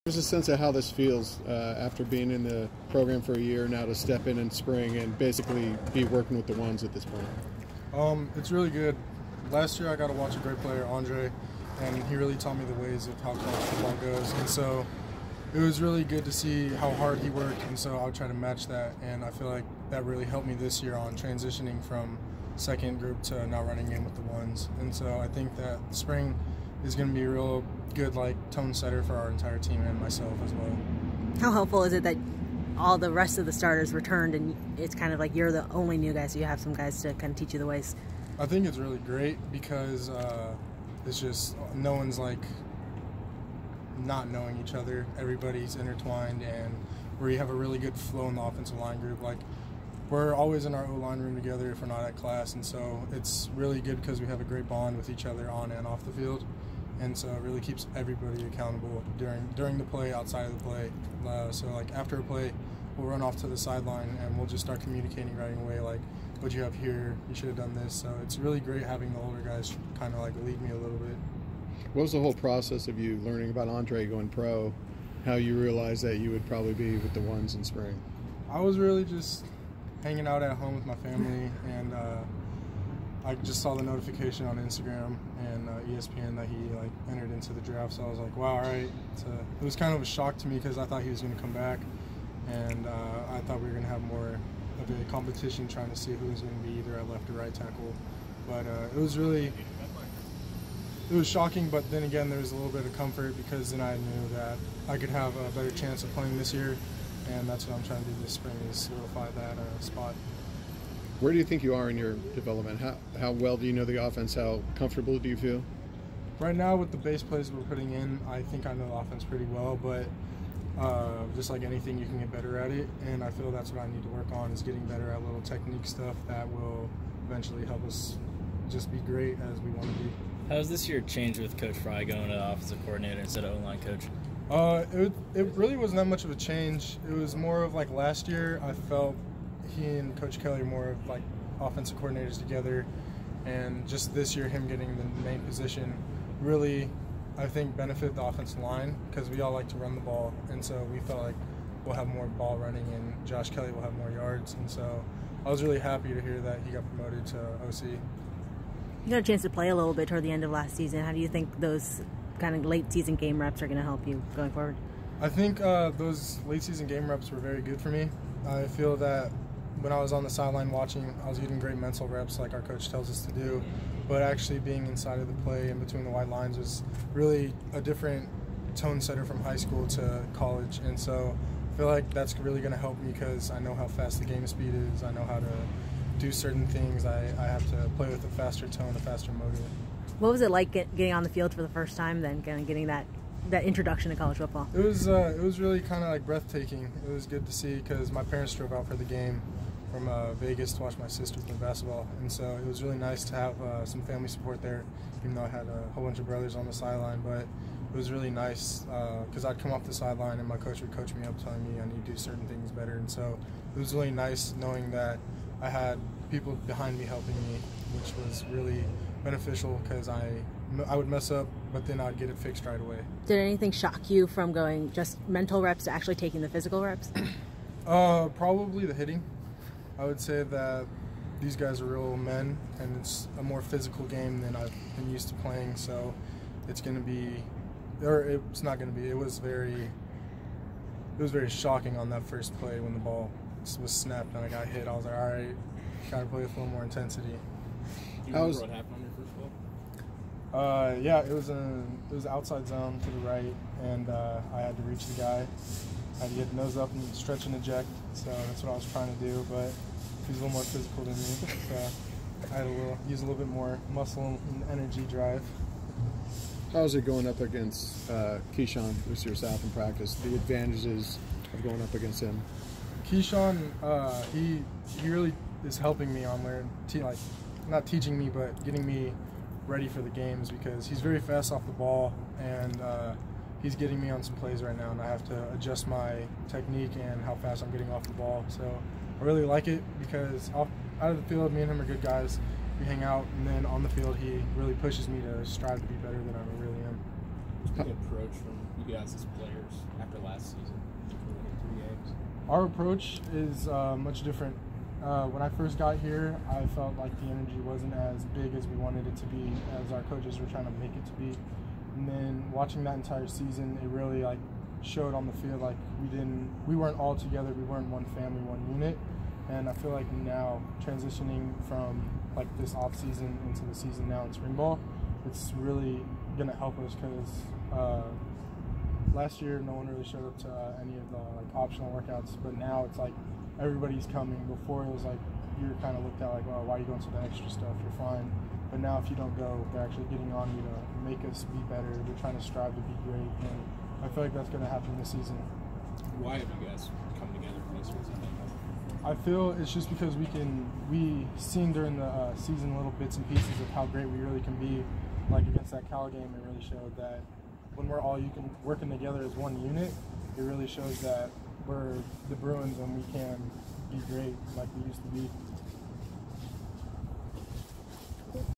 There's a sense of how this feels after being in the program for a year now to step in spring and basically be working with the ones at this point. It's really good. Last year I got to watch a great player, Andre, and he really taught me the ways of how college football goes. And so it was really good to see how hard he worked, and so I would try to match that. And I feel like that really helped me this year on transitioning from second group to now running in with the ones. And so I think that spring is going to be a real good tone setter for our entire team and myself as well. How helpful is it that all the rest of the starters returned and it's kind of like you're the only new guy, so you have some guys to kind of teach you the ways? I think it's really great because it's just no one's not knowing each other. Everybody's intertwined, and where you have a really good flow in the offensive line group. We're always in our O-line room together if we're not at class, and so it's really good because we have a great bond with each other on and off the field. And so it really keeps everybody accountable during the play, outside of the play. So after a play, we'll run off to the sideline and we'll just start communicating right away, what you have here, you should have done this. So it's really great having the older guys kind of lead me a little bit. What was the whole process of you learning about Andre going pro, how you realized that you would probably be with the ones in spring? I was really just hanging out at home with my family, and I just saw the notification on Instagram and ESPN that he entered into the draft. So I was like, wow, all right. So it was kind of a shock to me because I thought he was going to come back, and I thought we were going to have more of a competition trying to see who was going to be either at left or right tackle. But it was shocking, but then again there was a little bit of comfort because then I knew that I could have a better chance of playing this year, and that's what I'm trying to do this spring, is solidify that spot. Where do you think you are in your development? How well do you know the offense? How comfortable do you feel? Right now with the base plays we're putting in, I think I know the offense pretty well, but just like anything, you can get better at it, and I feel that's what I need to work on, is getting better at little technique stuff that will eventually help us just be great as we want to be. How has this year changed with Coach Fry going to offensive coordinator instead of O-line coach? It really wasn't that much of a change. It was more of last year, I felt he and Coach Kelly are more of offensive coordinators together, and just this year him getting the main position really, I think, benefit the offensive line because we all like to run the ball, and so we felt like we'll have more ball running and Josh Kelly will have more yards, and so I was really happy to hear that he got promoted to OC. You got a chance to play a little bit toward the end of last season. How do you think those kind of late season game reps are going to help you going forward? I think those late season game reps were very good for me. I feel that when I was on the sideline watching, I was getting great mental reps like our coach tells us to do, but actually being inside of the play in between the white lines was really a different tone setter from high school to college, and so I feel like that's really going to help me because I know how fast the game speed is, I know how to do certain things, I have to play with a faster tone, a faster motor. What was it like getting on the field for the first time, then kind of getting that introduction to college football? It was really kind of breathtaking. It was good to see because my parents drove out for the game from Vegas to watch my sister play basketball, and so it was really nice to have some family support there, even though I had a whole bunch of brothers on the sideline. But it was really nice because I'd come off the sideline and my coach would coach me up, telling me I need to do certain things better, and so it was really nice knowing that I had people behind me helping me, which was really beneficial because I would mess up, but then I'd get it fixed right away. Did anything shock you from going just mental reps to actually taking the physical reps? Probably the hitting. I would say that these guys are real men, and it's a more physical game than I've been used to playing, so it's going to be, or it's not going to be, it was very shocking on that first play when the ball was snapped and I got hit. I was like, all right, got to play with a little more intensity. Do you remember what happened on your first ball? Yeah, it was outside zone to the right, and I had to reach the guy. I had to get the nose up and stretch and eject, so that's what I was trying to do, but he's a little more physical than me, so I had to use a little bit more muscle and energy drive. How is it going up against Keyshawn, who's your South in practice? The advantages of going up against him? Keyshawn, he really is helping me on learning, not teaching me, but getting me ready for the games because he's very fast off the ball, and he's getting me on some plays right now, and I have to adjust my technique and how fast I'm getting off the ball. So I really like it because out of the field, me and him are good guys. We hang out, and then on the field, he really pushes me to strive to be better than I really am. What's the approach from you guys as players Our approach is much different. When I first got here, I felt like the energy wasn't as big as we wanted it to be, as our coaches were trying to make it to be. And then watching that entire season, it really like showed on the field like we weren't all together, we weren't one family, one unit. And I feel like now transitioning from like this off season into the season now in spring ball, it's really gonna help us because last year no one really showed up to any of the like optional workouts, but now it's like everybody's coming. Before it was like you were kind of looked at like, well, why are you going to the extra stuff? You're fine. But now if you don't go, they're actually getting on you to make us be better. They're trying to strive to be great, and I feel like that's going to happen this season. Why have you guys come together for this season? I feel it's just because we seen during the season little bits and pieces of how great we really can be. Like against that Cal game, it really showed that when we're all working together as one unit, it really shows that we're the Bruins and we can be great like we used to be.